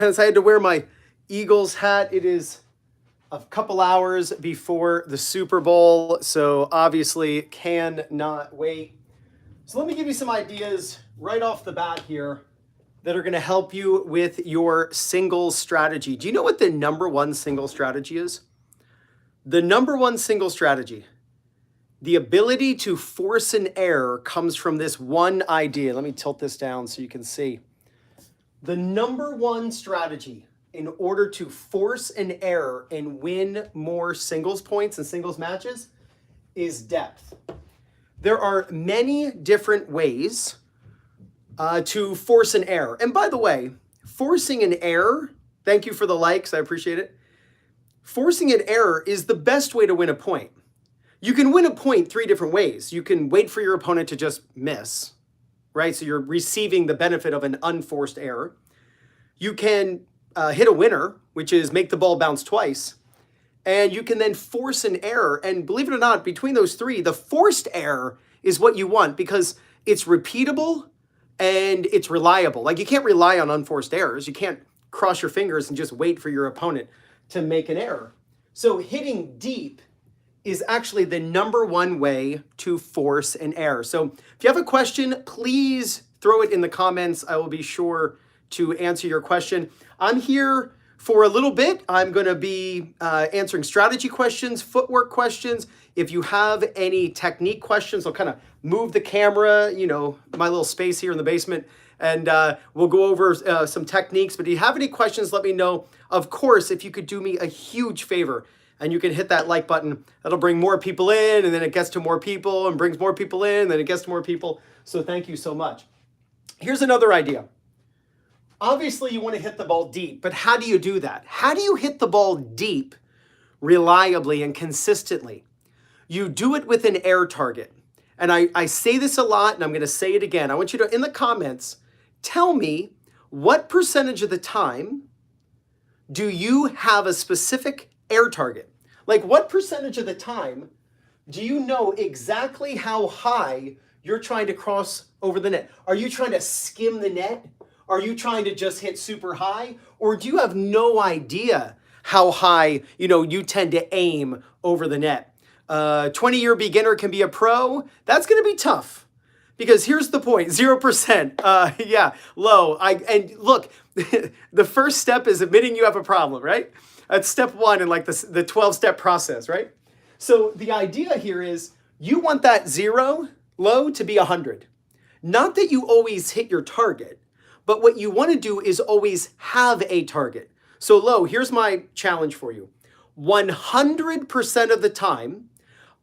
I had to wear my Eagles hat. It is a couple hours before the Super Bowl, so obviously cannot wait. So let me give you some ideas right off the bat here that are going to help you with your singles strategy. Do you know what the number one single strategy is? The number one single strategy, the ability to force an error, comes from this one idea. Let me tilt this down so you can see. The number one strategy in order to force an error and win more singles points and singles matches is depth. There are many different ways to force an error. And by the way, forcing an error, thank you for the likes, I appreciate it. Forcing an error is the best way to win a point. You can win a point three different ways. You can wait for your opponent to just miss, right? So you're receiving the benefit of an unforced error. You can hit a winner, which is make the ball bounce twice. And you can then force an error. And believe it or not, between those three, the forced error is what you want because it's repeatable and it's reliable. Like you can't rely on unforced errors. You can't cross your fingers and just wait for your opponent to make an error. So hitting deep is actually the number one way to force an error. So if you have a question, please throw it in the comments. I will be sure to answer your question. I'm here for a little bit. I'm going to be answering strategy questions, footwork questions. If you have any technique questions, I'll kind of move the camera, my little space here in the basement, and we'll go over some techniques. But if you have any questions, let me know. Of course, if you could do me a huge favor, and you can hit that like button, that'll bring more people in, and then it gets to more people, and brings more people in, and then it gets to more people. So thank you so much. Here's another idea. Obviously, you want to hit the ball deep, but how do you do that? How do you hit the ball deep reliably and consistently? You do it with an air target. And I say this a lot, and I'm going to say it again. I want you to, in the comments, tell me what percentage of the time do you have a specific air target? Like what percentage of the time do you know exactly how high you're trying to cross over the net? Are you trying to skim the net? Are you trying to just hit super high? Or do you have no idea how high, you tend to aim over the net? 20-year beginner can be a pro. That's going to be tough because here's the point, 0%. Yeah, low. And look, the first step is admitting you have a problem, right? That's step one in like the 12-step process, right? So the idea here is you want that zero, low, to be 100. Not that you always hit your target, but what you want to do is always have a target. So low, here's my challenge for you. 100% of the time,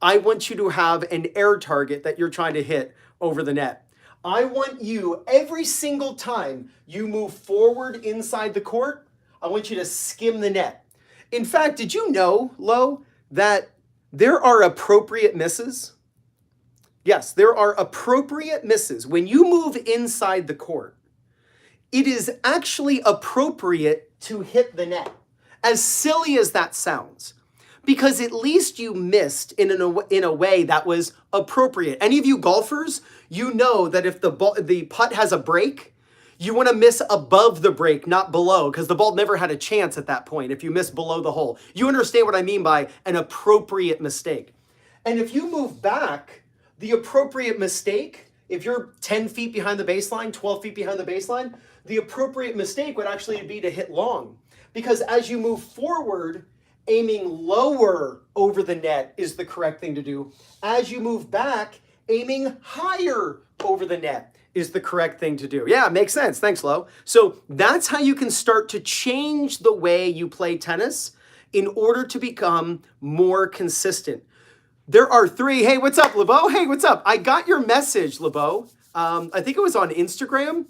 I want you to have an air target that you're trying to hit over the net. I want you, every single time you move forward inside the court, I want you to skim the net. In fact, did you know, Lo, that there are appropriate misses? Yes, there are appropriate misses. When you move inside the court, it is actually appropriate to hit the net. As silly as that sounds, because at least you missed in a way that was appropriate. Any of you golfers, you know that if the putt has a break, you want to miss above the break, not below, because the ball never had a chance at that point if you miss below the hole. You understand what I mean by an appropriate mistake. And if you move back, the appropriate mistake, if you're 10 feet behind the baseline, 12 feet behind the baseline, the appropriate mistake would actually be to hit long. Because as you move forward, aiming lower over the net is the correct thing to do. As you move back, aiming higher over the net is the correct thing to do. Yeah, it makes sense. Thanks, Lo. So that's how you can start to change the way you play tennis in order to become more consistent. There are three. Hey, what's up, LeBeau? Hey, what's up? I got your message, LeBeau. I think it was on Instagram.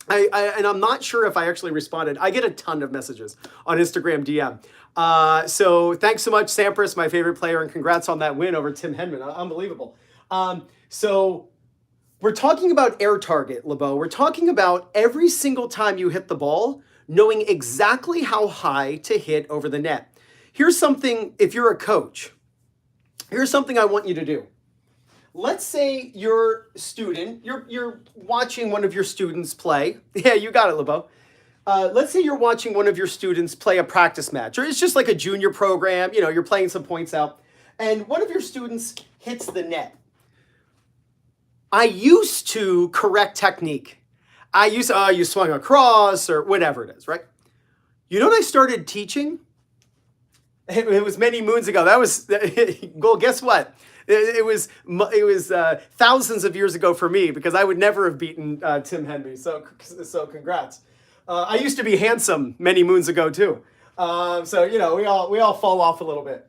And I'm not sure if I actually responded. I get a ton of messages on Instagram DM. So thanks so much, Sampras, my favorite player, and congrats on that win over Tim Henman. Unbelievable. So we're talking about air target, LeBeau. We're talking about every single time you hit the ball, knowing exactly how high to hit over the net. Here's something, if you're a coach, here's something I want you to do. Let's say your student, you're watching one of your students play. Yeah, you got it, LeBeau. let's say you're watching one of your students play a practice match, or it's just like a junior program, you know, you're playing some points out, and one of your students hits the net. I used to correct technique. I used to, you swung across or whatever it is, right? You know what I started teaching? It was many moons ago. That was, well, guess what? It was thousands of years ago for me, because I would never have beaten Tim Henry. So congrats. I used to be handsome many moons ago too. So you know, we all fall off a little bit.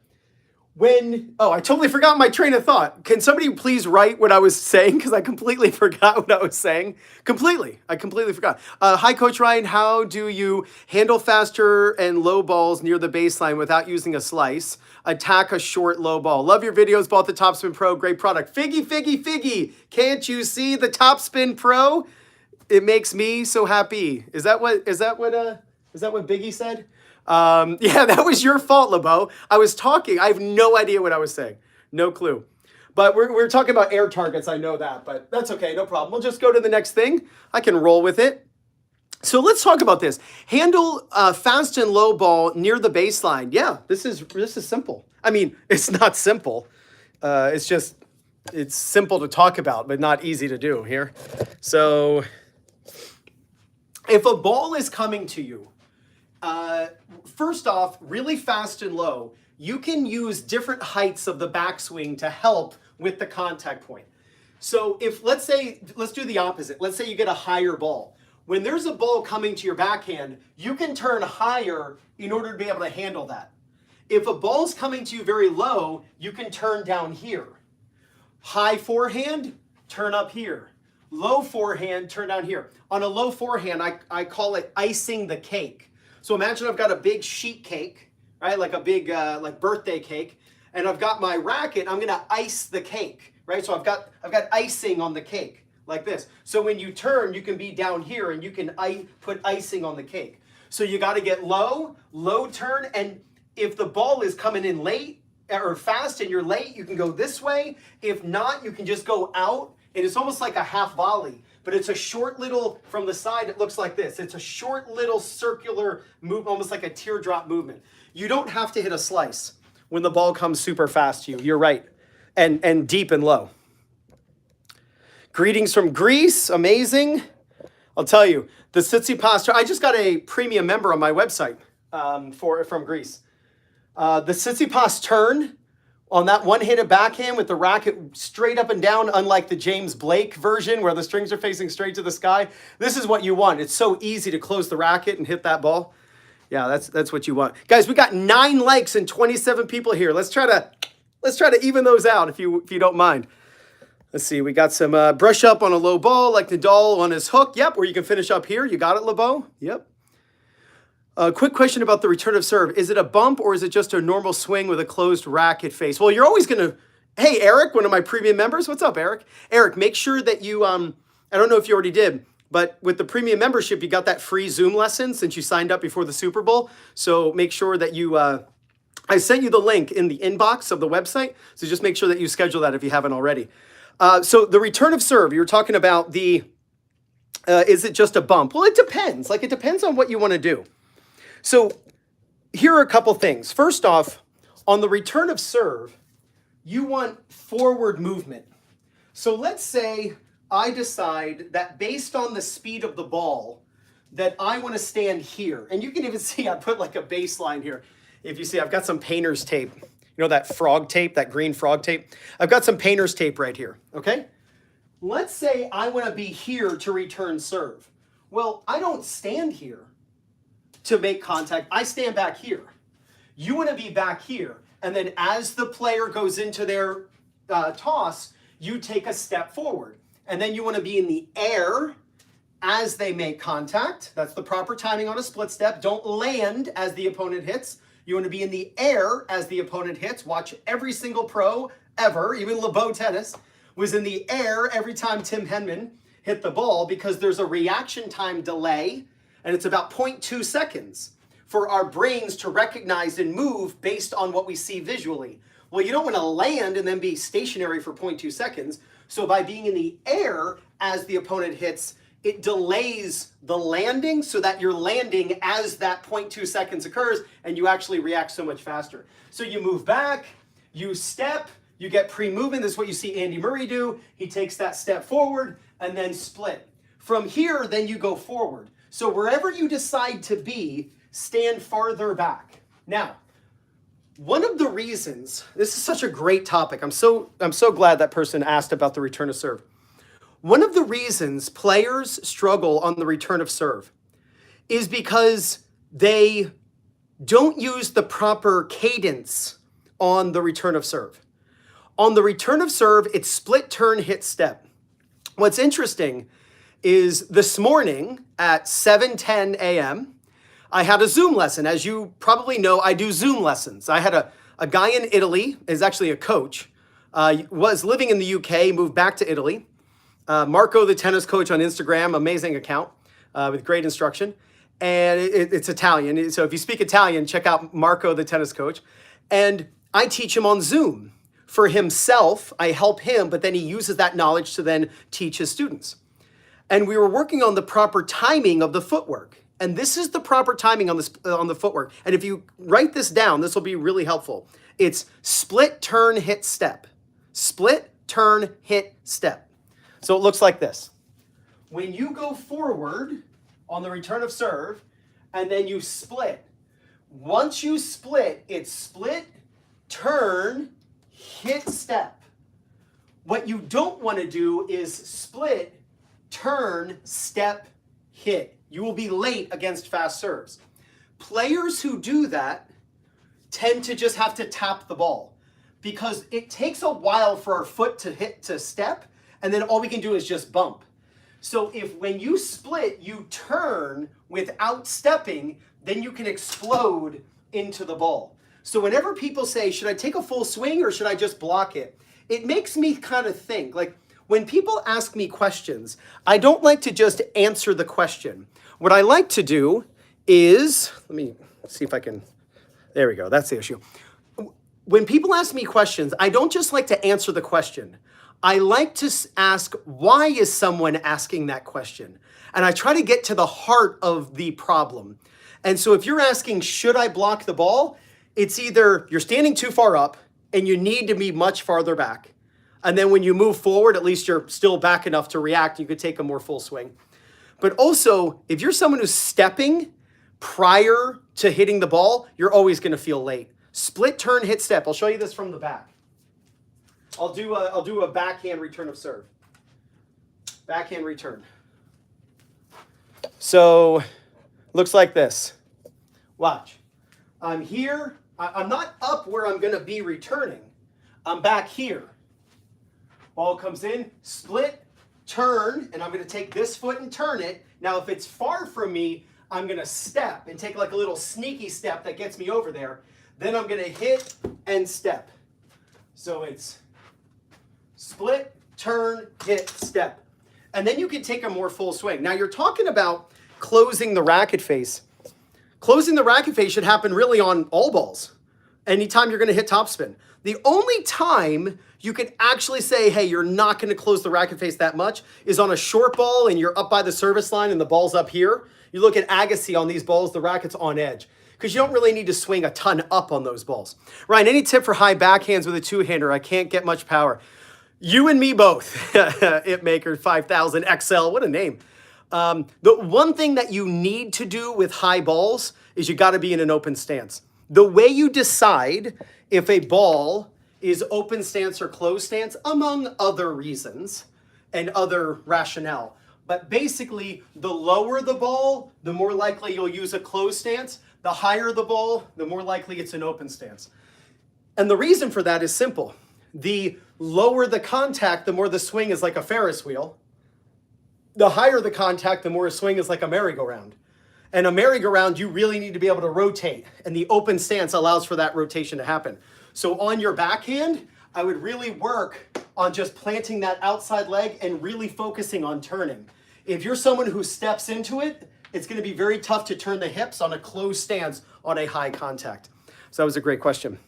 I totally forgot my train of thought. Can somebody please write what I was saying? Because I completely forgot what I was saying. I completely forgot. Hi, Coach Ryan. How do you handle faster and low balls near the baseline without using a slice? Attack a short low ball. Love your videos. Bought the Topspin Pro. Great product. Figgy. Can't you see the Topspin Pro? It makes me so happy. Is that what Biggie said? Yeah, that was your fault, LeBeau. I was talking. I have no idea what I was saying. No clue. But we're talking about air targets. I know that, but that's okay. No problem. We'll just go to the next thing. I can roll with it. So let's talk about this. Handle fast and low ball near the baseline. Yeah, this is simple. I mean, it's not simple. It's simple to talk about, but not easy to do here. So if a ball is coming to you, first off, really fast and low, you can use different heights of the backswing to help with the contact point. So let's do the opposite. Let's say you get a higher ball. When there's a ball coming to your backhand, you can turn higher in order to be able to handle that. If a ball's coming to you very low, you can turn down here. High forehand, turn up here. Low forehand, turn down here. On a low forehand, I call it icing the cake. So imagine I've got a big sheet cake, right? Like a big like birthday cake, and I've got my racket. I'm gonna ice the cake, right? So I've got icing on the cake like this. So when you turn, you can be down here, and you can put icing on the cake. So you got to get low turn, and if the ball is coming in late or fast and you're late, you can go this way. If not, you can just go out, and it's almost like a half volley. But it's a short little, from the side, it looks like this. It's a short little circular move, almost like a teardrop movement. You don't have to hit a slice when the ball comes super fast to you. You're right. And deep and low. Greetings from Greece. Amazing. I'll tell you, the Tsitsipas, I just got a premium member on my website from Greece. The Tsitsipas turn on that one-handed backhand with the racket straight up and down, unlike the James Blake version where the strings are facing straight to the sky. This is what you want. It's so easy to close the racket and hit that ball. Yeah, that's what you want. Guys, we got 9 likes and 27 people here. Let's try to even those out if you don't mind. Let's see. We got some brush up on a low ball like Nadal on his hook. Yep, or you can finish up here. You got it, LeBeau? Yep. Quick question about the return of serve. Is it a bump or is it just a normal swing with a closed racket face? Well, you're always going to... Hey, Eric, one of my premium members. What's up, Eric? Eric, make sure that you... I don't know if you already did, but with the premium membership, you got that free Zoom lesson since you signed up before the Super Bowl. So make sure that you... I sent you the link in the inbox of the website, so just make sure that you schedule that if you haven't already. So the return of serve, you were talking about the... is it just a bump? Well, it depends. It depends on what you want to do. So here are a couple things. First off, on the return of serve, you want forward movement. So let's say I decide that based on the speed of the ball, that I want to stand here. And you can even see I put like a baseline here. If you see, I've got some painter's tape. You know that frog tape, that green frog tape? I've got some painter's tape right here, okay? Let's say I want to be here to return serve. Well, I don't stand here to make contact. I stand back here. You want to be back here. And then as the player goes into their toss, you take a step forward. And then you want to be in the air as they make contact. That's the proper timing on a split step. Don't land as the opponent hits. You want to be in the air as the opponent hits. Watch every single pro ever, even LeBeau Tennis, was in the air every time Tim Henman hit the ball because there's a reaction time delay. And it's about 0.2 seconds for our brains to recognize and move based on what we see visually. Well, you don't want to land and then be stationary for 0.2 seconds. So by being in the air as the opponent hits, it delays the landing so that you're landing as that 0.2 seconds occurs and you actually react so much faster. So you move back, you step, you get pre-movement. This is what you see Andy Murray do. He takes that step forward and then split. From here, then you go forward. So wherever you decide to be, stand farther back. Now, one of the reasons, this is such a great topic. I'm so glad that person asked about the return of serve. One of the reasons players struggle on the return of serve is because they don't use the proper cadence on the return of serve. On the return of serve, it's split, turn, hit, step. What's interesting is this morning at 7:10 a.m., I had a Zoom lesson. As you probably know, I do Zoom lessons. I had a guy in Italy, is actually a coach, was living in the UK, moved back to Italy. Marco, the tennis coach on Instagram, amazing account with great instruction. And it's Italian. So if you speak Italian, check out Marco, the tennis coach. And I teach him on Zoom. For himself, I help him, but then he uses that knowledge to then teach his students. And we were working on the proper timing of the footwork. And this is the proper timing on the footwork. And if you write this down, this will be really helpful. It's split, turn, hit, step. Split, turn, hit, step. So it looks like this. When you go forward on the return of serve, and then you split. Once you split, it's split, turn, hit, step. What you don't want to do is split, turn, step, hit. You will be late against fast serves. Players who do that tend to just have to tap the ball because it takes a while for our foot to step, and then all we can do is just bump. So if when you split, you turn without stepping, then you can explode into the ball. So whenever people say, should I take a full swing or should I just block it? It makes me kind of think, like when people ask me questions, I don't like to just answer the question. What I like to do is, let me see if I can, there we go, that's the issue. When people ask me questions, I don't just like to answer the question. I like to ask, why is someone asking that question? And I try to get to the heart of the problem. And so if you're asking, should I block the ball? It's either you're standing too far up and you need to be much farther back. And then when you move forward, at least you're still back enough to react. You could take a more full swing. But also, if you're someone who's stepping prior to hitting the ball, you're always going to feel late. Split, turn, hit, step. I'll show you this from the back. I'll do a backhand return of serve. Backhand return. So, looks like this. Watch. I'm here. I'm not up where I'm going to be returning. I'm back here. Ball comes in, split, turn, and I'm going to take this foot and turn it. Now, if it's far from me, I'm going to step and take like a little sneaky step that gets me over there. Then I'm going to hit and step. So it's split, turn, hit, step. And then you can take a more full swing. Now you're talking about closing the racket face. Closing the racket face should happen really on all balls. Anytime you're going to hit topspin. The only time you can actually say, hey, you're not going to close the racket face that much is on a short ball and you're up by the service line and the ball's up here. You look at Agassi on these balls, the racket's on edge because you don't really need to swing a ton up on those balls. Ryan, any tip for high backhands with a two-hander? I can't get much power. You and me both. Itmaker 5000 XL, what a name. The one thing that you need to do with high balls is you got to be in an open stance. The way you decide if a ball is open stance or closed stance, among other reasons and other rationale. But basically, the lower the ball, the more likely you'll use a closed stance. The higher the ball, the more likely it's an open stance. And the reason for that is simple. The lower the contact, the more the swing is like a Ferris wheel. The higher the contact, the more a swing is like a merry-go-round. And a merry-go-round, you really need to be able to rotate. And the open stance allows for that rotation to happen. So on your backhand, I would really work on just planting that outside leg and really focusing on turning. If you're someone who steps into it, it's going to be very tough to turn the hips on a closed stance on a high contact. So that was a great question.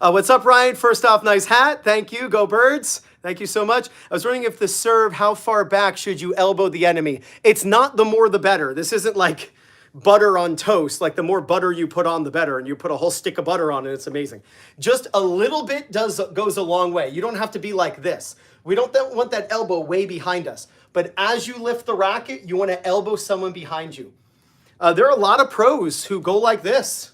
What's up, Ryan? First off, nice hat. Thank you. Go Birds. Thank you so much. I was wondering if the serve, how far back should you elbow the enemy? It's not the more the better. This isn't like butter on toast. Like the more butter you put on, the better. And you put a whole stick of butter on it, it's amazing. Just a little bit goes a long way. You don't have to be like this. We don't want that elbow way behind us. But as you lift the racket, you want to elbow someone behind you. There are a lot of pros who go like this.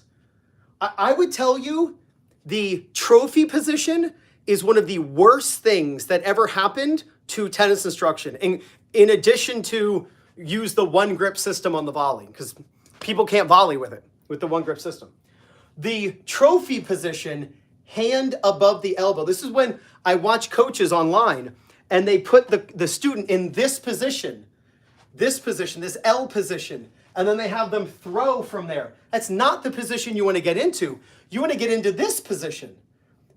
I would tell you the trophy position is one of the worst things that ever happened to tennis instruction. In addition to use the one grip system on the volley, because people can't volley with it, with the one grip system. The trophy position, hand above the elbow. This is when I watch coaches online and they put the student in this position, this L position, and then they have them throw from there. That's not the position you want to get into. You want to get into this position.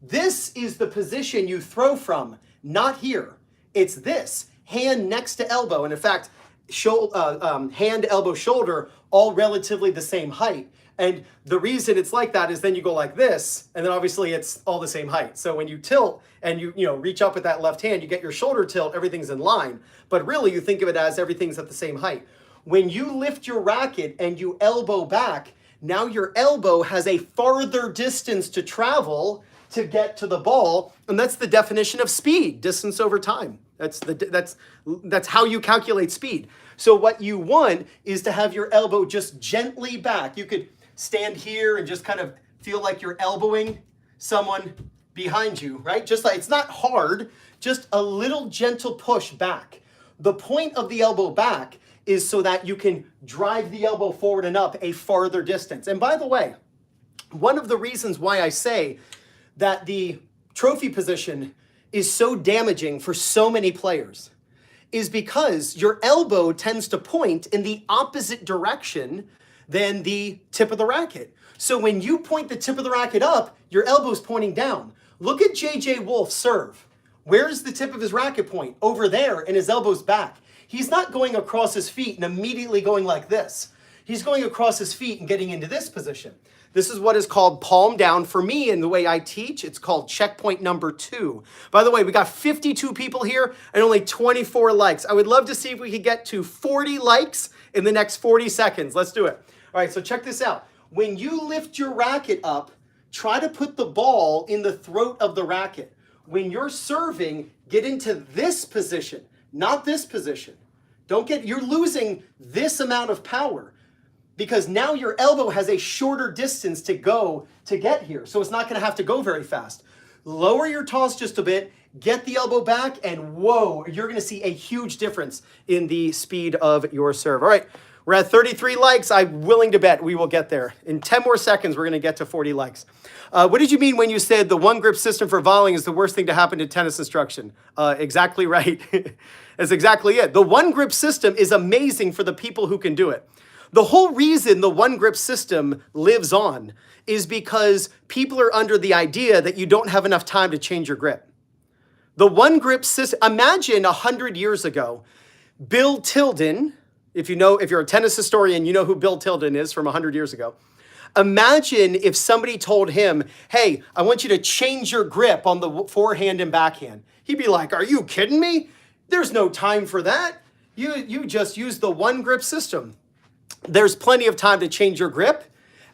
This is the position you throw from, not here. It's this, hand next to elbow. And in fact, hand, elbow, shoulder, all relatively the same height. And the reason it's like that is then you go like this, and then obviously it's all the same height. So when you tilt and you reach up with that left hand, you get your shoulder tilt, everything's in line. But really you think of it as everything's at the same height. When you lift your racket and you elbow back, now your elbow has a farther distance to travel to get to the ball, and that's the definition of speed, distance over time. That's how you calculate speed. So what you want is to have your elbow just gently back. You could stand here and just kind of feel like you're elbowing someone behind you, right? Just like, it's not hard, just a little gentle push back. The point of the elbow back is so that you can drive the elbow forward and up a farther distance. And by the way, one of the reasons why I say that the trophy position is so damaging for so many players is because your elbow tends to point in the opposite direction than the tip of the racket. So when you point the tip of the racket up, your elbow's pointing down. Look at J.J. Wolf's serve. Where's the tip of his racket point? Over there, and his elbow's back. He's not going across his feet and immediately going like this. He's going across his feet and getting into this position. This is what is called palm down. For me, in the way I teach, it's called checkpoint number 2. By the way, we got 52 people here and only 24 likes. I would love to see if we could get to 40 likes in the next 40 seconds. Let's do it. All right, so check this out. When you lift your racket up, try to put the ball in the throat of the racket. When you're serving, get into this position, not this position. You're losing this amount of power, because now your elbow has a shorter distance to go to get here. So it's not going to have to go very fast. Lower your toss just a bit, get the elbow back, and whoa, you're going to see a huge difference in the speed of your serve. All right, we're at 33 likes. I'm willing to bet we will get there. In 10 more seconds, we're going to get to 40 likes. What did you mean when you said the one grip system for volleying is the worst thing to happen to tennis instruction? Exactly right. That's exactly it. The one grip system is amazing for the people who can do it. The whole reason the one grip system lives on is because people are under the idea that you don't have enough time to change your grip. The one grip system, imagine 100 years ago, Bill Tilden, if you're a tennis historian, you know who Bill Tilden is from 100 years ago. Imagine if somebody told him, hey, I want you to change your grip on the forehand and backhand. He'd be like, are you kidding me? There's no time for that. You just use the one grip system. There's plenty of time to change your grip.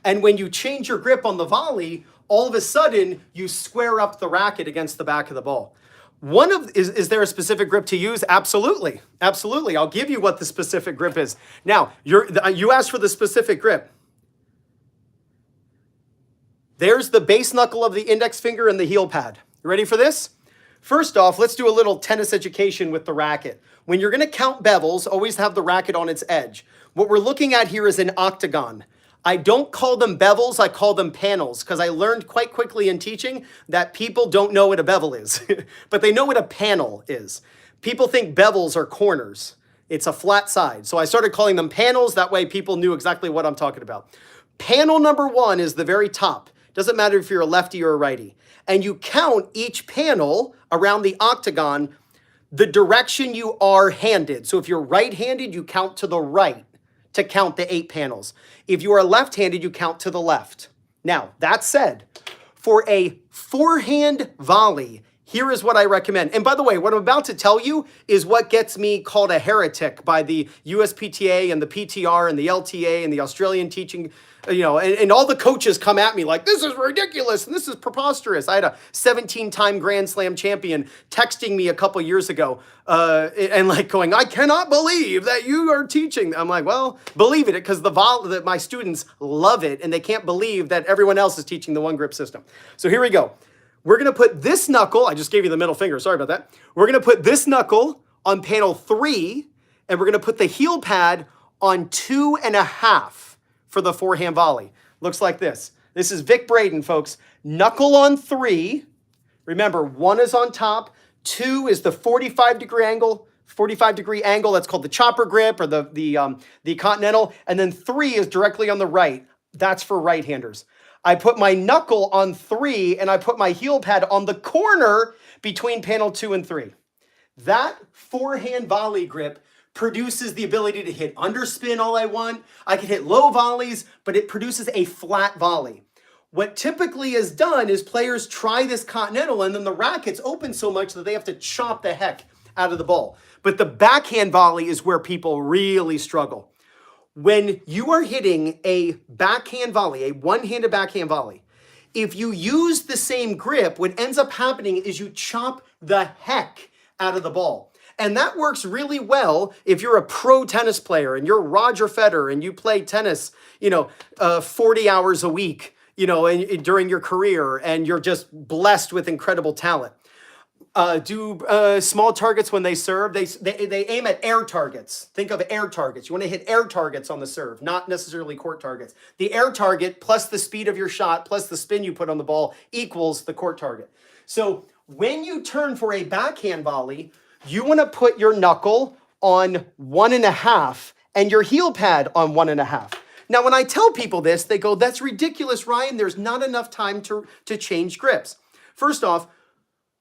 And when you change your grip on the volley, all of a sudden you square up the racket against the back of the ball. Is there a specific grip to use? Absolutely. Absolutely. I'll give you what the specific grip is. Now, you asked for the specific grip. There's the base knuckle of the index finger and the heel pad. You ready for this? First off, let's do a little tennis education with the racket. When you're going to count bevels, always have the racket on its edge. What we're looking at here is an octagon. I don't call them bevels, I call them panels, because I learned quite quickly in teaching that people don't know what a bevel is, but they know what a panel is. People think bevels are corners. It's a flat side. So I started calling them panels. That way people knew exactly what I'm talking about. Panel number 1 is the very top. Doesn't matter if you're a lefty or a righty. And you count each panel around the octagon the direction you are handed. So if you're right-handed, you count to the right to count the 8 panels. If you are left-handed, you count to the left. Now, that said, for a forehand volley, here is what I recommend. And by the way, what I'm about to tell you is what gets me called a heretic by the USPTA and the PTR and the LTA and the Australian teaching, and all the coaches come at me like, this is ridiculous and this is preposterous. I had a 17-time Grand Slam champion texting me a couple years ago and like going, I cannot believe that you are teaching. I'm like, well, believe it, because that my students love it and they can't believe that everyone else is teaching the one grip system. So here we go. We're going to put this knuckle, I just gave you the middle finger, sorry about that. We're going to put this knuckle on panel 3, and we're going to put the heel pad on 2.5 for the forehand volley. Looks like this. This is Vic Braden, folks. Knuckle on 3. Remember, 1 is on top, 2 is the 45-degree angle. That's called the chopper grip or the continental, and then 3 is directly on the right. That's for right-handers. I put my knuckle on 3 and I put my heel pad on the corner between panel 2 and 3. That forehand volley grip produces the ability to hit underspin all I want. I can hit low volleys, but it produces a flat volley. What typically is done is players try this continental and then the racket's open so much that they have to chop the heck out of the ball. But the backhand volley is where people really struggle. When you are hitting a backhand volley, a one-handed backhand volley, if you use the same grip, what ends up happening is you chop the heck out of the ball. And that works really well if you're a pro tennis player and you're Roger Federer and you play tennis, 40 hours a week, during your career and you're just blessed with incredible talent. Small targets when they serve. They aim at air targets. Think of air targets. You want to hit air targets on the serve, not necessarily court targets. The air target plus the speed of your shot plus the spin you put on the ball equals the court target. So when you turn for a backhand volley, you want to put your knuckle on 1.5 and your heel pad on 1.5. Now, when I tell people this, they go, that's ridiculous, Ryan. There's not enough time to change grips. First off,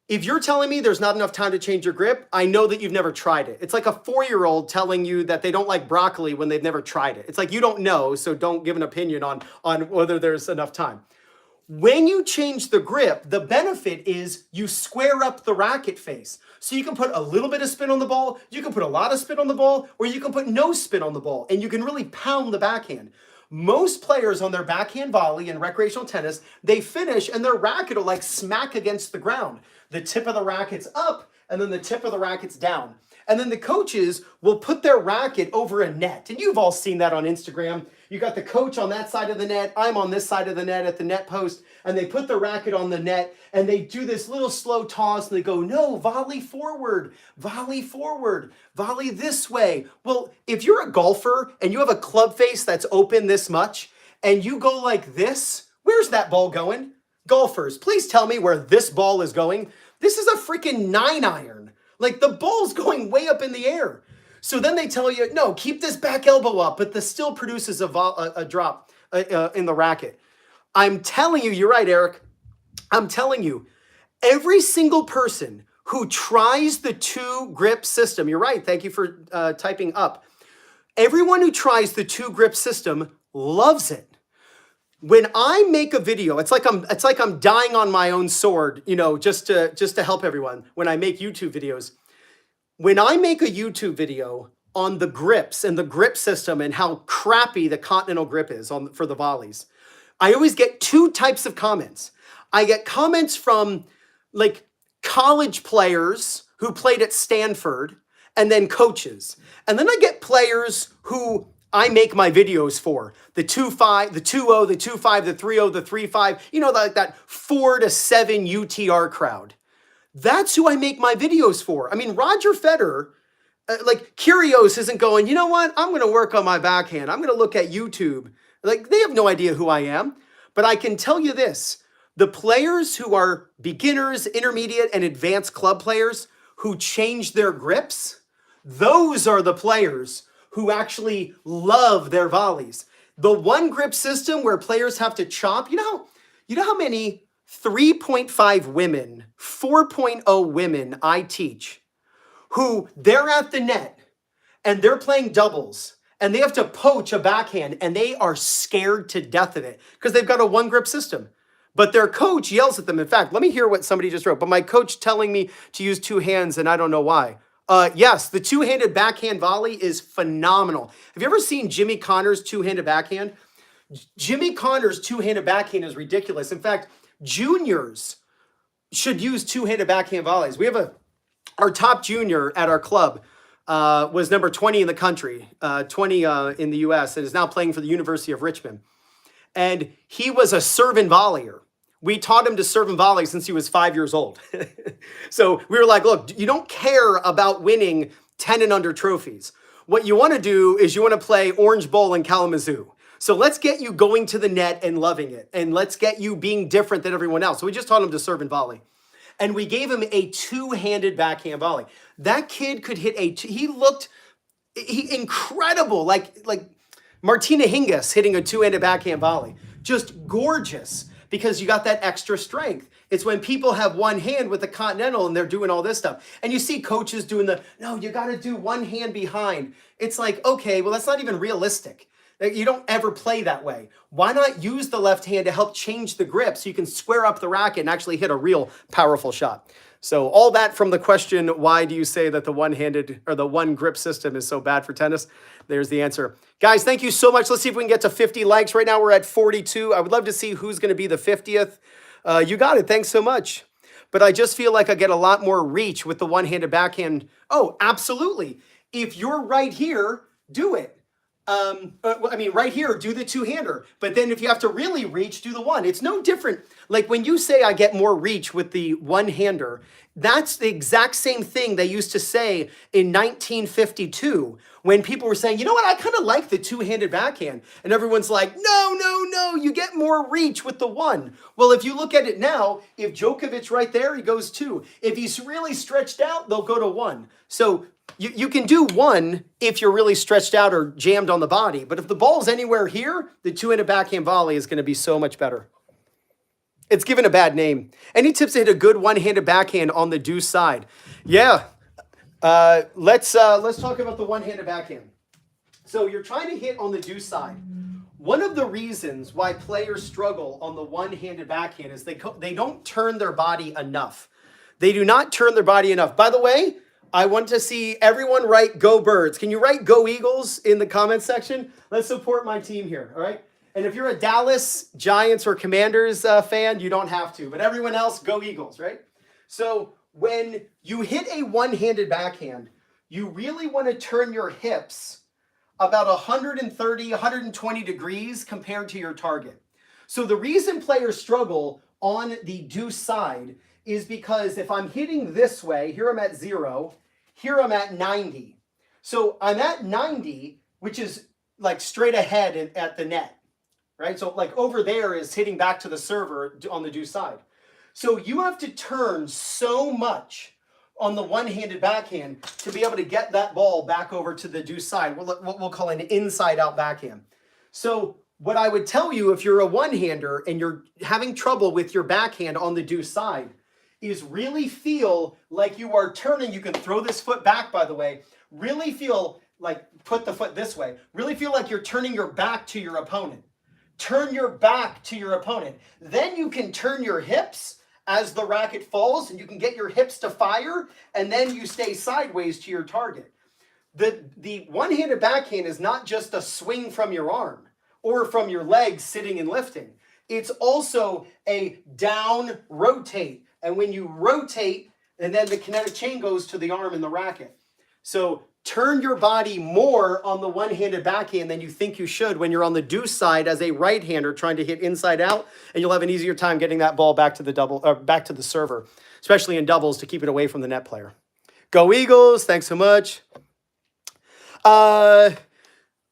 if you're telling me there's not enough time to change your grip, I know that you've never tried it. It's like a 4-year-old telling you that they don't like broccoli when they've never tried it. It's like you don't know, so don't give an opinion on whether there's enough time. When you change the grip, the benefit is you square up the racket face. So you can put a little bit of spin on the ball, you can put a lot of spin on the ball, or you can put no spin on the ball, and you can really pound the backhand. Most players on their backhand volley in recreational tennis, they finish and their racket will like smack against the ground. The tip of the racket's up and then the tip of the racket's down. And then the coaches will put their racket over a net. And you've all seen that on Instagram. You got the coach on that side of the net. I'm on this side of the net at the net post. And they put the racket on the net and they do this little slow toss and they go, no, volley forward, volley this way. Well, if you're a golfer and you have a club face that's open this much and you go like this, where's that ball going? Golfers, please tell me where this ball is going. This is a freaking 9-iron. Like the ball's going way up in the air. So then they tell you, no, keep this back elbow up, but this still produces a drop in the racket. I'm telling you, you're right, Eric. I'm telling you, every single person who tries the 2-grip system, you're right, thank you for typing up. Everyone who tries the 2-grip system loves it. When I make a video, it's like I'm dying on my own sword, just to help everyone when I make YouTube videos. When I make a YouTube video on the grips and the grip system and how crappy the continental grip is for the volleys, I always get 2 types of comments. I get comments from like college players who played at Stanford and then coaches. And then I get players who I make my videos for, the 2.5, the 2.0, the 2.5, the 3.0, the 3.5, like that 4 to 7 UTR crowd. That's who I make my videos for. I mean, Roger Federer, like Kyrgios isn't going, you know what? I'm going to work on my backhand. I'm going to look at YouTube. Like they have no idea who I am. But I can tell you this, the players who are beginners, intermediate, and advanced club players who change their grips, those are the players who actually love their volleys. The 1-grip system where players have to chop, you know how many 3.5 women, 4.0 women I teach who they're at the net and they're playing doubles and they have to poach a backhand and they are scared to death of it because they've got a 1-grip system. But their coach yells at them. In fact, let me hear what somebody just wrote. But my coach telling me to use two hands, and I don't know why. Yes, the two-handed backhand volley is phenomenal. Have you ever seen Jimmy Connor's two-handed backhand? Jimmy Connor's two-handed backhand is ridiculous. In fact, juniors should use two-handed backhand volleys. We have our top junior at our club was number 20 in the country, 20 in the U.S., and is now playing for the University of Richmond. And he was a serve and volleyer. We taught him to serve and volley since he was 5 years old. So we were like, look, you don't care about winning 10 and under trophies. What you want to do is you want to play Orange Bowl in Kalamazoo. So let's get you going to the net and loving it. And let's get you being different than everyone else. So we just taught him to serve and volley. And we gave him a two-handed backhand volley. That kid could hit he looked incredible, like Martina Hingis hitting a two-handed backhand volley. Just gorgeous, because you got that extra strength. It's when people have one hand with the continental and they're doing all this stuff. And you see coaches doing no, you got to do one hand behind. It's like, okay, well, that's not even realistic. You don't ever play that way. Why not use the left hand to help change the grip so you can square up the racket and actually hit a real powerful shot? So all that from the question, why do you say that the one-handed or the one grip system is so bad for tennis? There's the answer. Guys, thank you so much. Let's see if we can get to 50 likes. Right now we're at 42. I would love to see who's going to be the 50th. You got it. Thanks so much. But I just feel like I get a lot more reach with the one-handed backhand. Oh, absolutely. If you're right here, do it. I mean, right here, do the two-hander. But then if you have to really reach, do the one. It's no different. Like when you say I get more reach with the one-hander, that's the exact same thing they used to say in 1952 when people were saying, you know what, I kind of like the two-handed backhand. And everyone's like, no, you get more reach with the one. Well, if you look at it now, if Djokovic right there, he goes two. If he's really stretched out, they'll go to one. So you can do one if you're really stretched out or jammed on the body. But if the ball's anywhere here, the two-handed backhand volley is going to be so much better. It's given a bad name. Any tips to hit a good one-handed backhand on the deuce side? Yeah. Let's talk about the one-handed backhand. So you're trying to hit on the deuce side. One of the reasons why players struggle on the one-handed backhand is they don't turn their body enough. They do not turn their body enough. By the way, I want to see everyone write Go Birds. Can you write Go Eagles in the comments section? Let's support my team here, all right? And if you're a Dallas Giants or Commanders fan, you don't have to. But everyone else, Go Eagles, right? So when you hit a one-handed backhand, you really want to turn your hips about 130, 120 degrees compared to your target. So the reason players struggle on the deuce side is because if I'm hitting this way, here I'm at 0, here I'm at 90. So I'm at 90, which is like straight ahead at the net, right? So like over there is hitting back to the server on the deuce side. So you have to turn so much on the one-handed backhand to be able to get that ball back over to the deuce side, what we'll call an inside-out backhand. So what I would tell you if you're a one-hander and you're having trouble with your backhand on the deuce side is really feel like you are turning. You can throw this foot back, by the way. Really feel like, put the foot this way. Really feel like you're turning your back to your opponent. Turn your back to your opponent. Then you can turn your hips as the racket falls, and you can get your hips to fire, and then you stay sideways to your target. The one-handed backhand is not just a swing from your arm or from your legs sitting and lifting. It's also a down rotate. And when you rotate, and then the kinetic chain goes to the arm and the racket. So turn your body more on the one-handed backhand than you think you should when you're on the deuce side as a right-hander trying to hit inside out, and you'll have an easier time getting that ball back to the back to the server, especially in doubles to keep it away from the net player. Go Eagles! Thanks so much.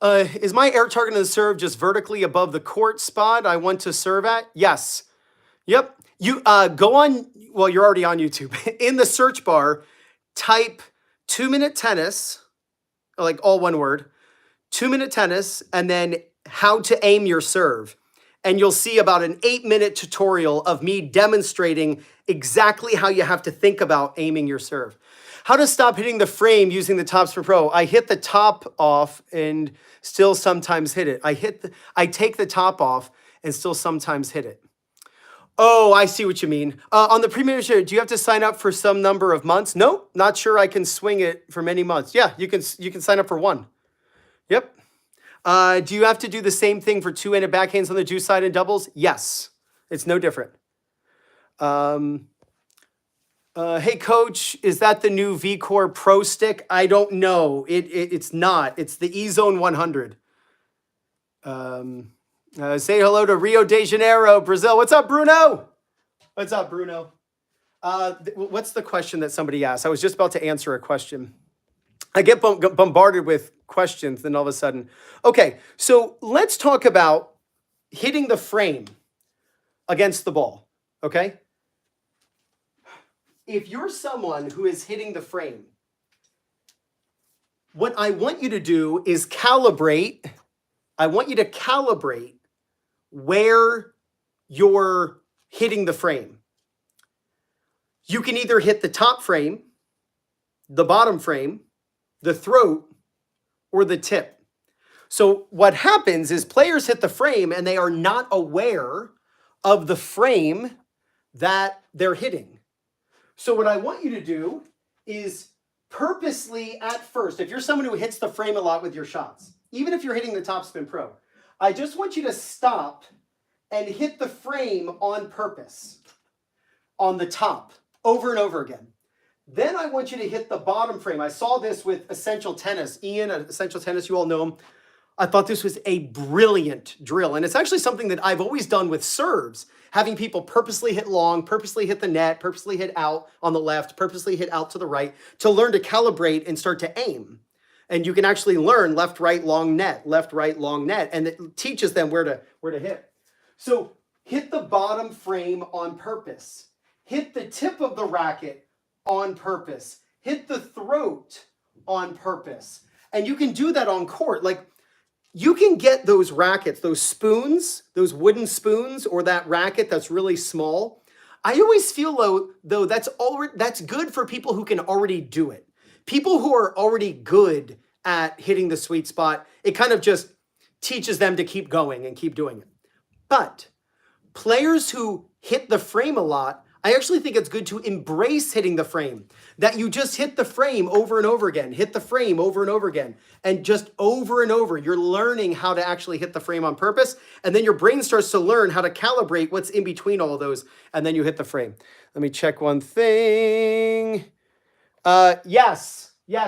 Is my air target on the serve just vertically above the court spot I want to serve at? Yes. Yep. You go on, well, you're already on YouTube. In the search bar, type 2-Minute Tennis, like all one word, 2-Minute Tennis, and then how to aim your serve. And you'll see about an 8-minute tutorial of me demonstrating exactly how you have to think about aiming your serve. How to stop hitting the frame using the topspin pro. I hit the top off and still sometimes hit it. I take the top off and still sometimes hit it. Oh, I see what you mean. On the premium share, do you have to sign up for some number of months? No, not sure I can swing it for many months. Yeah, you can sign up for one. Yep. Do you have to do the same thing for two-handed backhands on the juice side and doubles? Yes. It's no different. Hey, coach, is that the new V-Core Pro Stick? I don't know. It's not. It's the E-Zone 100. Say hello to Rio de Janeiro, Brazil. What's up, Bruno? What's up, Bruno? What's the question that somebody asked? I was just about to answer a question. I get bombarded with questions, then all of a sudden. Okay, so let's talk about hitting the frame against the ball, okay? If you're someone who is hitting the frame, what I want you to do is calibrate. I want you to calibrate where you're hitting the frame. You can either hit the top frame, the bottom frame, the throat, or the tip. So what happens is players hit the frame and they are not aware of the frame that they're hitting. So what I want you to do is purposely at first, if you're someone who hits the frame a lot with your shots, even if you're hitting the Topspin Pro, I just want you to stop and hit the frame on purpose on the top over and over again. Then I want you to hit the bottom frame. I saw this with Essential Tennis. Ian at Essential Tennis, you all know him. I thought this was a brilliant drill. And it's actually something that I've always done with serves, having people purposely hit long, purposely hit the net, purposely hit out on the left, purposely hit out to the right, to learn to calibrate and start to aim. And you can actually learn left, right, long net, left, right, long net. And it teaches them where to hit. So hit the bottom frame on purpose. Hit the tip of the racket on purpose. Hit the throat on purpose. And you can do that on court. Like, you can get those rackets, those spoons, those wooden spoons, or that racket that's really small. I always feel though that's good for people who can already do it. People who are already good at hitting the sweet spot, it kind of just teaches them to keep going and keep doing it. But players who hit the frame a lot, I actually think it's good to embrace hitting the frame, that you just hit the frame over and over again, hit the frame over and over again, and just over and over, you're learning how to actually hit the frame on purpose, and then your brain starts to learn how to calibrate what's in between all of those, and then you hit the frame. Let me check one thing. Yes. Yep.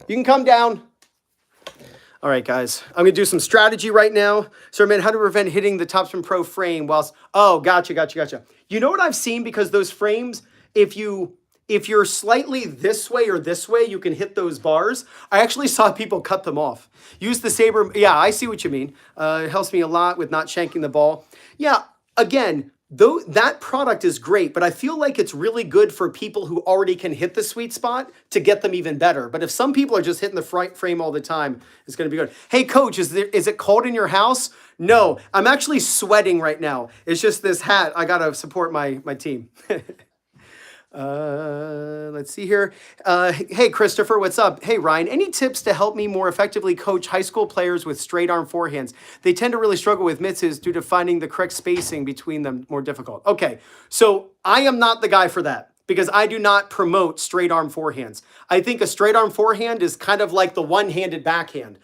You can come down. All right, guys, I'm going to do some strategy right now. So, man, how to prevent hitting the Topspin Pro frame whilst, oh, gotcha. You know what I've seen? Because those frames, if you're slightly this way or this way, you can hit those bars. I actually saw people cut them off. Use the saber. Yeah, I see what you mean. It helps me a lot with not shanking the ball. Yeah, again, though that product is great, but I feel like it's really good for people who already can hit the sweet spot to get them even better. But if some people are just hitting the frame all the time, it's going to be good. Hey, coach, is it cold in your house? No, I'm actually sweating right now. It's just this hat. I got to support my team. Let's see here. Hey, Christopher, what's up? Hey, Ryan, any tips to help me more effectively coach high school players with straight arm forehands? They tend to really struggle with misses due to finding the correct spacing between them more difficult. Okay, so I am not the guy for that because I do not promote straight arm forehands. I think a straight arm forehand is kind of like the one-handed backhand.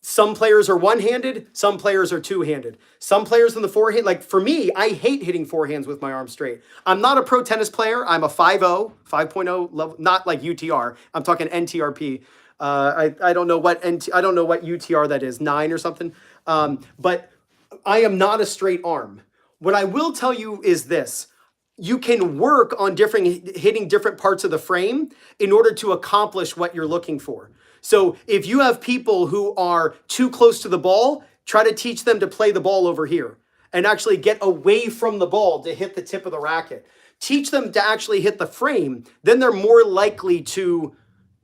Some players are one-handed, some players are two-handed. Some players in the forehand, like for me, I hate hitting forehands with my arm straight. I'm not a pro tennis player. I'm a 5.0 level, not like UTR. I'm talking NTRP. I don't know what UTR that is, 9 or something. But I am not a straight arm. What I will tell you is this. You can work on hitting different parts of the frame in order to accomplish what you're looking for. So if you have people who are too close to the ball, try to teach them to play the ball over here and actually get away from the ball to hit the tip of the racket. Teach them to actually hit the frame. Then they're more likely to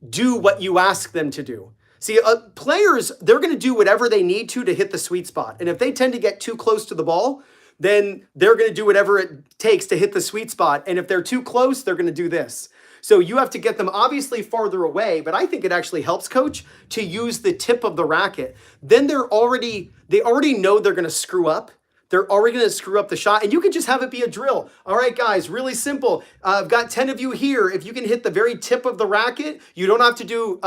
do what you ask them to do. See, players, they're going to do whatever they need to hit the sweet spot. And if they tend to get too close to the ball, then they're going to do whatever it takes to hit the sweet spot. And if they're too close, they're going to do this. So you have to get them obviously farther away, but I think it actually helps, coach, to use the tip of the racket. Then they already know they're going to screw up. They're already going to screw up the shot, and you can just have it be a drill. All right, guys, really simple. I've got 10 of you here. If you can hit the very tip of the racket, you don't have to do,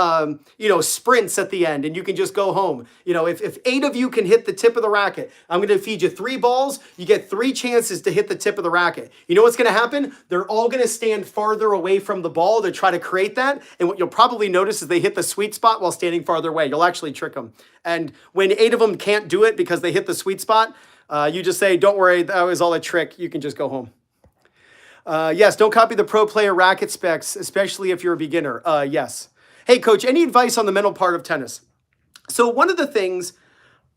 sprints at the end, and you can just go home. If 8 of you can hit the tip of the racket, I'm going to feed you 3 balls. You get 3 chances to hit the tip of the racket. You know what's going to happen? They're all going to stand farther away from the ball to try to create that, and what you'll probably notice is they hit the sweet spot while standing farther away. You'll actually trick them. And when 8 of them can't do it because they hit the sweet spot, you just say, don't worry, that was all a trick. You can just go home. Yes, don't copy the pro player racket specs, especially if you're a beginner. Yes. Hey, coach, any advice on the mental part of tennis? So one of the things,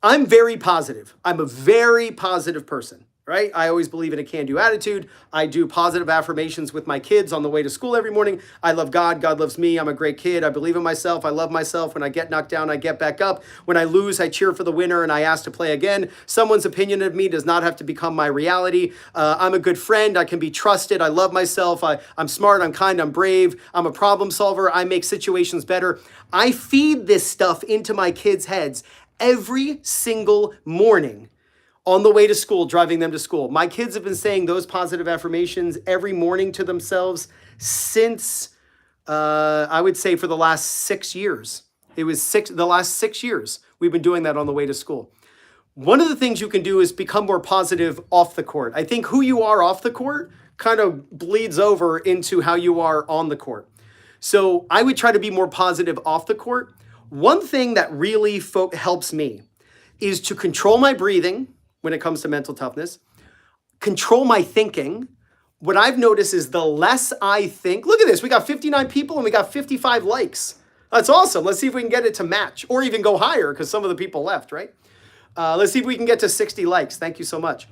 I'm very positive. I'm a very positive person, right? I always believe in a can-do attitude. I do positive affirmations with my kids on the way to school every morning. I love God. God loves me. I'm a great kid. I believe in myself. I love myself. When I get knocked down, I get back up. When I lose, I cheer for the winner and I ask to play again. Someone's opinion of me does not have to become my reality. I'm a good friend. I can be trusted. I love myself. I'm smart. I'm kind. I'm brave. I'm a problem solver. I make situations better. I feed this stuff into my kids' heads every single morning. On the way to school, driving them to school. My kids have been saying those positive affirmations every morning to themselves since, I would say, for the last 6 years. It was the last 6 years we've been doing that on the way to school. One of the things you can do is become more positive off the court. I think who you are off the court kind of bleeds over into how you are on the court. So I would try to be more positive off the court. One thing that really helps me is to control my breathing when it comes to mental toughness, control my thinking. What I've noticed is the less I think, look at this, we got 59 people and we got 55 likes. That's awesome. Let's see if we can get it to match or even go higher because some of the people left, right? Let's see if we can get to 60 likes. Thank you so much.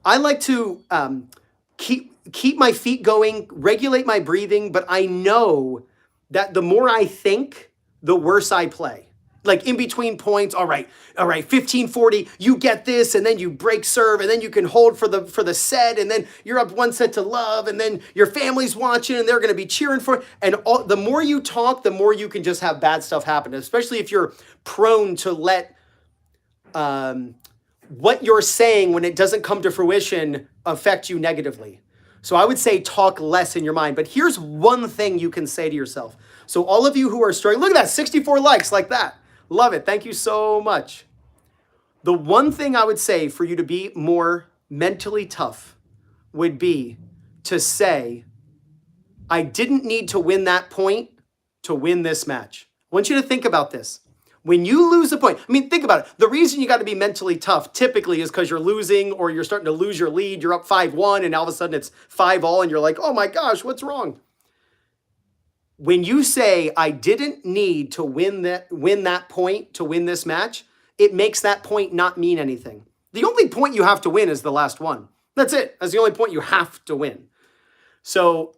I like to keep my feet going, regulate my breathing, but I know that the more I think, the worse I play. Like in between points, all right, 15-40, you get this, and then you break serve, and then you can hold for the set, and then you're up 1 set to love, and then your family's watching, and they're going to be cheering for it. And the more you talk, the more you can just have bad stuff happen, especially if you're prone to let what you're saying when it doesn't come to fruition affect you negatively. So I would say talk less in your mind. But here's one thing you can say to yourself. So all of you who are struggling, look at that, 64 likes like that. Love it. Thank you so much. The one thing I would say for you to be more mentally tough would be to say, I didn't need to win that point to win this match. I want you to think about this. When you lose a point, think about it. The reason you got to be mentally tough typically is because you're losing or you're starting to lose your lead. You're up 5-1 and all of a sudden it's 5-all and you're like, oh my gosh, what's wrong? When you say, I didn't need to win that point to win this match, it makes that point not mean anything. The only point you have to win is the last one. That's it. That's the only point you have to win. So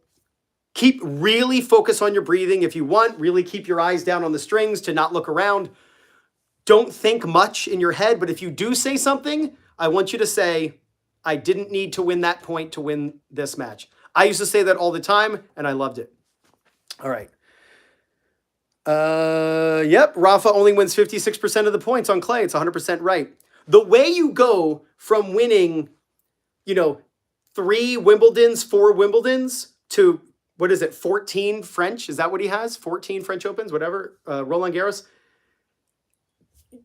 keep really focus on your breathing. If you want, really keep your eyes down on the strings to not look around. Don't think much in your head, but if you do say something, I want you to say, I didn't need to win that point to win this match. I used to say that all the time, and I loved it. All right. Yep, Rafa only wins 56% of the points on clay. It's 100% right. The way you go from winning, 3 Wimbledons, 4 Wimbledons to, 14 French? Is that what he has? 14 French Opens, whatever, Roland Garros.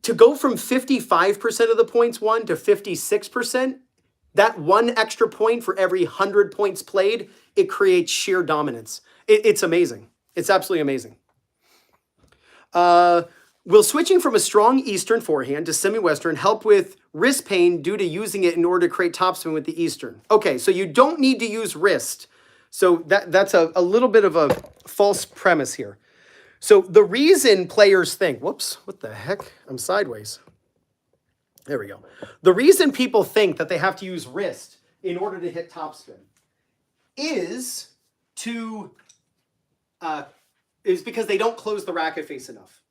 To go from 55% of the points won to 56%, that one extra point for every 100 points played, it creates sheer dominance. It's amazing. It's absolutely amazing. Will switching from a strong Eastern forehand to semi-Western help with wrist pain due to using it in order to create topspin with the Eastern? Okay, so you don't need to use wrist. So that's a little bit of a false premise here. So the reason players think, whoops, what the heck? I'm sideways. There we go. The reason people think that they have to use wrist in order to hit topspin is because they don't close the racket face enough.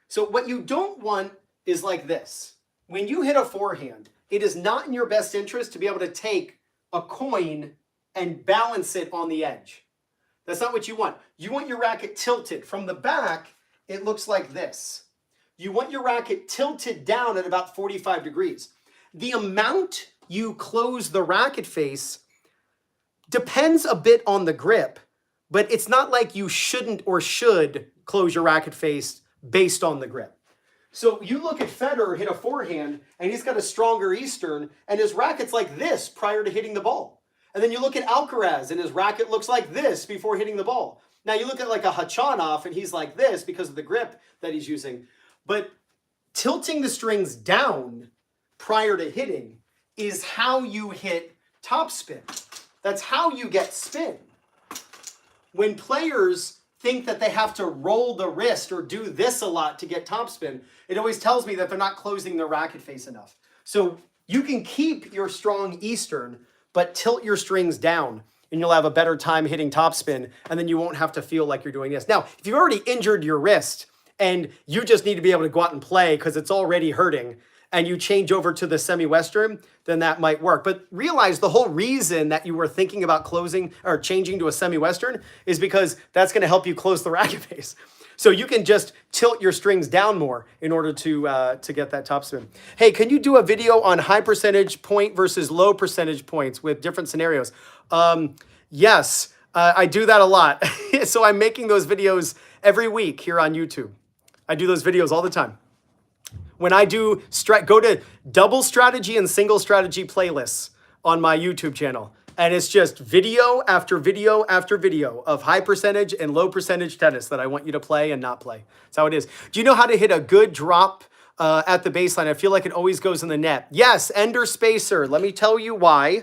So what you don't want is like this. When you hit a forehand, it is not in your best interest to be able to take a coin and balance it on the edge. That's not what you want. You want your racket tilted. From the back, it looks like this. You want your racket tilted down at about 45 degrees. The amount you close the racket face depends a bit on the grip, but it's not like you shouldn't or should close your racket face based on the grip. So you look at Federer hit a forehand, and he's got a stronger Eastern, and his racket's like this prior to hitting the ball. And then you look at Alcaraz, and his racket looks like this before hitting the ball. Now you look at like a Khachanov, and he's like this because of the grip that he's using. But tilting the strings down prior to hitting is how you hit topspin. That's how you get spin. When players think that they have to roll the wrist or do this a lot to get topspin, it always tells me that they're not closing their racket face enough. So you can keep your strong Eastern, but tilt your strings down, and you'll have a better time hitting topspin, and then you won't have to feel like you're doing this. Now, if you've already injured your wrist and you just need to be able to go out and play because it's already hurting, and you change over to the semi-Western, then that might work. But realize the whole reason that you were thinking about closing or changing to a semi-Western is because that's going to help you close the racket face. So you can just tilt your strings down more in order to get that topspin. Hey, can you do a video on high percentage point versus low percentage points with different scenarios? Yes, I do that a lot. So I'm making those videos every week here on YouTube. I do those videos all the time. When I do, go to double strategy and single strategy playlists on my YouTube channel. And it's just video after video after video of high percentage and low percentage tennis that I want you to play and not play. That's how it is. Do you know how to hit a good drop at the baseline? I feel like it always goes in the net. Yes, Ender Spacer. Let me tell you why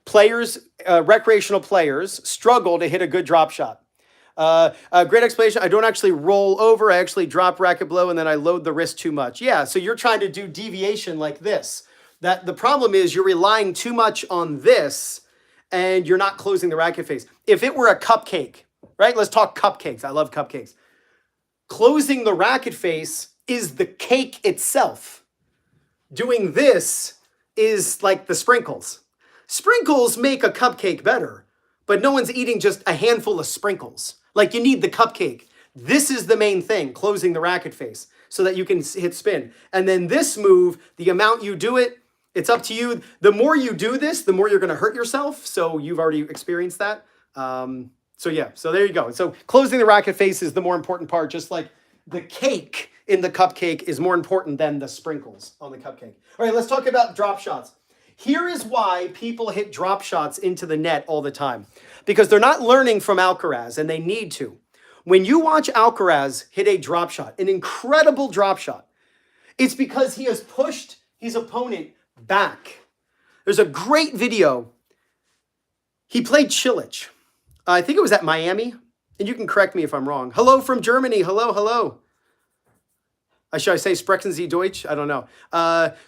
players, recreational players, struggle to hit a good drop shot. A great explanation. I don't actually roll over. I actually drop racket blow and then I load the wrist too much. Yeah, so you're trying to do deviation like this. That the problem is you're relying too much on this and you're not closing the racket face. If it were a cupcake, right? Let's talk cupcakes. I love cupcakes. Closing the racket face is the cake itself. Doing this is like the sprinkles. Sprinkles make a cupcake better, but no one's eating just a handful of sprinkles. Like you need the cupcake. This is the main thing, closing the racket face so that you can hit spin. And then this move, the amount you do it, it's up to you. The more you do this, the more you're going to hurt yourself. So you've already experienced that. So yeah, so there you go. So closing the racket face is the more important part, just like the cake in the cupcake is more important than the sprinkles on the cupcake. All right, let's talk about drop shots. Here is why people hit drop shots into the net all the time. Because they're not learning from Alcaraz, and they need to. When you watch Alcaraz hit a drop shot, an incredible drop shot, it's because he has pushed his opponent back. There's a great video. He played Chilich. I think it was at Miami, and you can correct me if I'm wrong. Hello from Germany. Hello, hello. Should I say Sprechen Sie Deutsch? I don't know.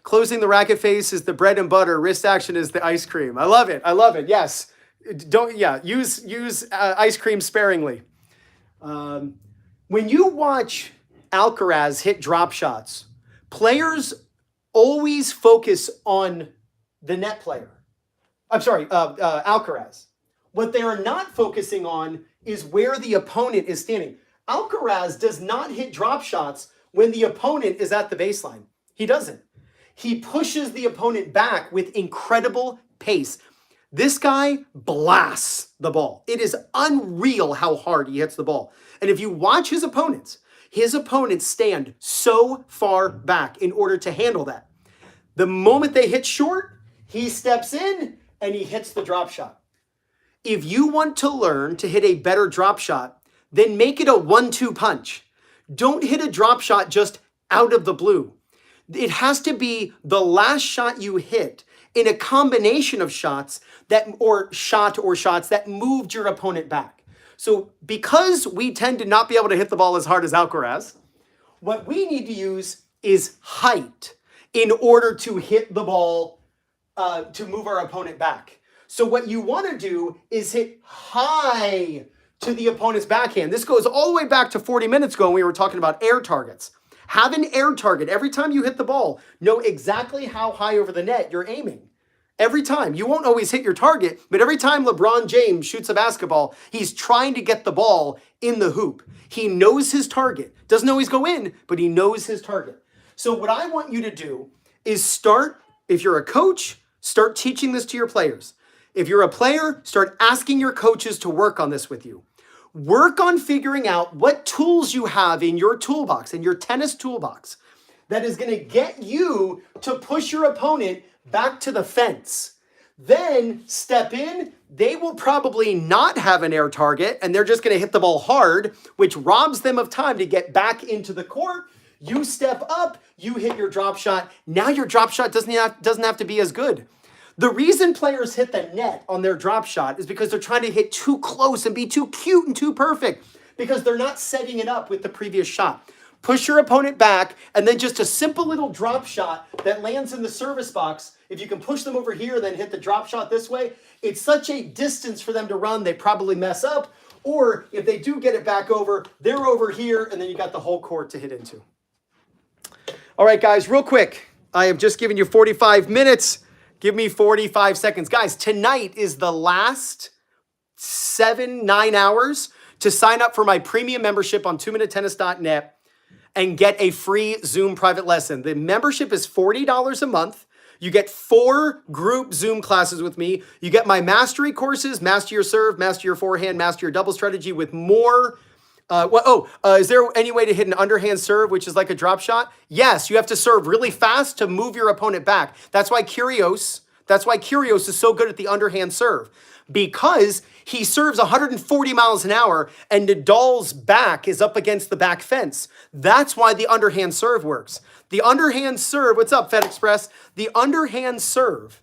Closing the racket face is the bread and butter. Wrist action is the ice cream. I love it. I love it. Yes. Use ice cream sparingly. When you watch Alcaraz hit drop shots, players always focus on the net player. I'm sorry, Alcaraz. What they are not focusing on is where the opponent is standing. Alcaraz does not hit drop shots when the opponent is at the baseline. He doesn't. He pushes the opponent back with incredible pace. This guy blasts the ball. It is unreal how hard he hits the ball. And if you watch his opponents stand so far back in order to handle that. The moment they hit short, he steps in and he hits the drop shot. If you want to learn to hit a better drop shot, then make it a 1-2 punch. Don't hit a drop shot just out of the blue. It has to be the last shot you hit in a combination of shots or shots that moved your opponent back. So because we tend to not be able to hit the ball as hard as Alcaraz, what we need to use is height in order to hit the ball to move our opponent back. So what you want to do is hit high to the opponent's backhand. This goes all the way back to 40 minutes ago when we were talking about air targets. Have an air target. Every time you hit the ball, know exactly how high over the net you're aiming. Every time. You won't always hit your target, but every time LeBron James shoots a basketball, he's trying to get the ball in the hoop. He knows his target. Doesn't always go in, but he knows his target. So what I want you to do is start, if you're a coach, start teaching this to your players. If you're a player, start asking your coaches to work on this with you. Work on figuring out what tools you have in your toolbox, in your tennis toolbox, that is going to get you to push your opponent back to the fence. Then step in. They will probably not have an air target, and they're just going to hit the ball hard, which robs them of time to get back into the court. You step up, you hit your drop shot. Now your drop shot doesn't have to be as good. The reason players hit the net on their drop shot is because they're trying to hit too close and be too cute and too perfect, because they're not setting it up with the previous shot. Push your opponent back, and then just a simple little drop shot that lands in the service box. If you can push them over here, then hit the drop shot this way, it's such a distance for them to run, they probably mess up. Or if they do get it back over, they're over here, and then you got the whole court to hit into. All right, guys, real quick. I have just given you 45 minutes. Give me 45 seconds. Guys, tonight is the last 9 hours to sign up for my premium membership on 2MinuteTennis.net and get a free Zoom private lesson. The membership is $40 a month. You get 4 group Zoom classes with me. You get my mastery courses, Master Your Serve, Master Your Forehand, Master Your Double Strategy with more. Is there any way to hit an underhand serve, which is like a drop shot? Yes, you have to serve really fast to move your opponent back. That's why Kyrgios is so good at the underhand serve, because he serves 140 miles an hour and Nadal's back is up against the back fence. That's why the underhand serve works. The underhand serve, what's up, Fed Express? The underhand serve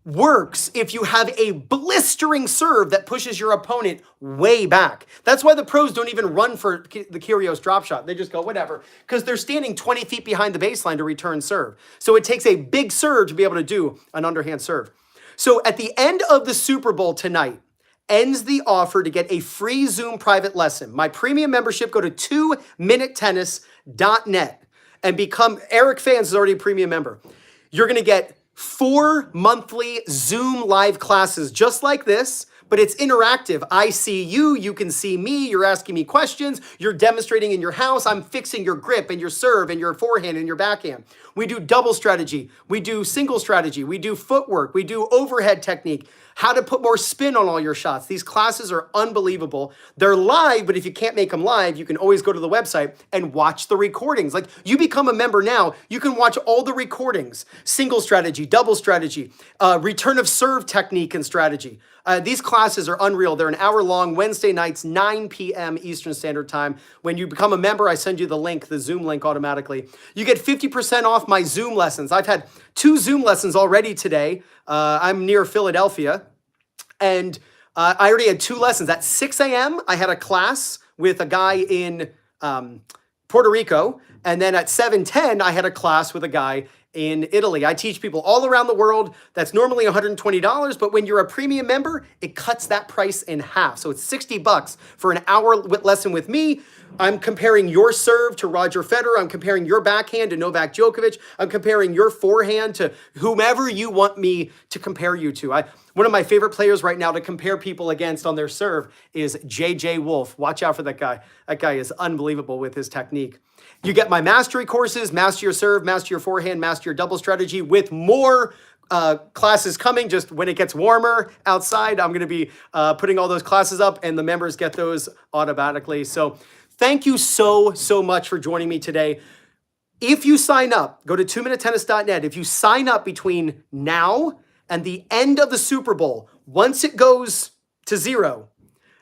works if you have a blistering serve that pushes your opponent way back. That's why the pros don't even run for the Kyrgios drop shot. They just go, whatever, because they're standing 20 feet behind the baseline to return serve. So it takes a big serve to be able to do an underhand serve. So at the end of the Super Bowl tonight, ends the offer to get a free Zoom private lesson. My premium membership, go to 2MinuteTennis.net and become, Eric Fans is already a premium member. You're going to get 4 monthly Zoom live classes just like this, but it's interactive. I see you, you can see me, you're asking me questions, you're demonstrating in your house, I'm fixing your grip and your serve and your forehand and your backhand. We do double strategy, we do single strategy, we do footwork, we do overhead technique, how to put more spin on all your shots. These classes are unbelievable. They're live, but if you can't make them live, you can always go to the website and watch the recordings. Like, you become a member now, you can watch all the recordings, single strategy, double strategy, return of serve technique and strategy. These classes are unreal. They're an hour long, Wednesday nights, 9 p.m. Eastern Standard Time. When you become a member, I send you the link, the Zoom link automatically. You get 50% off my Zoom lessons. I've had 2 Zoom lessons already today. I'm near Philadelphia, and I already had 2 lessons. At 6 a.m., I had a class with a guy in Puerto Rico, and then at 7:10, I had a class with a guy in Italy. I teach people all around the world. That's normally $120, but when you're a premium member, it cuts that price in half. So it's $60 for an hour lesson with me. I'm comparing your serve to Roger Federer. I'm comparing your backhand to Novak Djokovic. I'm comparing your forehand to whomever you want me to compare you to. One of my favorite players right now to compare people against on their serve is J.J. Wolf. Watch out for that guy. That guy is unbelievable with his technique. You get my mastery courses, Master Your Serve, Master Your Forehand, Master Your Double Strategy, with more classes coming. Just when it gets warmer outside, I'm going to be putting all those classes up, and the members get those automatically. So thank you so much for joining me today. If you sign up, go to 2MinuteTennis.net. If you sign up between now and the end of the Super Bowl, once it goes to 0,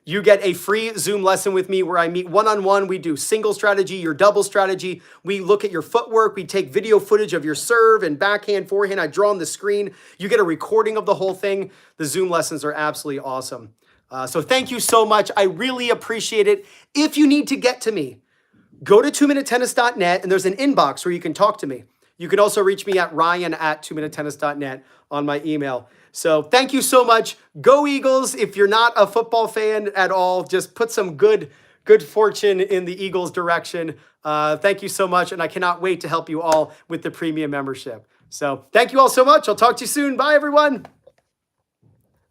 you get a free Zoom lesson with me where I meet one-on-one. We do single strategy, your double strategy. We look at your footwork. We take video footage of your serve and backhand, forehand. I draw on the screen. You get a recording of the whole thing. The Zoom lessons are absolutely awesome. So thank you so much. I really appreciate it. If you need to get to me, go to 2MinuteTennis.net, and there's an inbox where you can talk to me. You can also reach me at ryan@2MinuteTennis.net on my email. So thank you so much. Go Eagles. If you're not a football fan at all, just put some good fortune in the Eagles' direction. Thank you so much, and I cannot wait to help you all with the premium membership. So thank you all so much. I'll talk to you soon. Bye, everyone.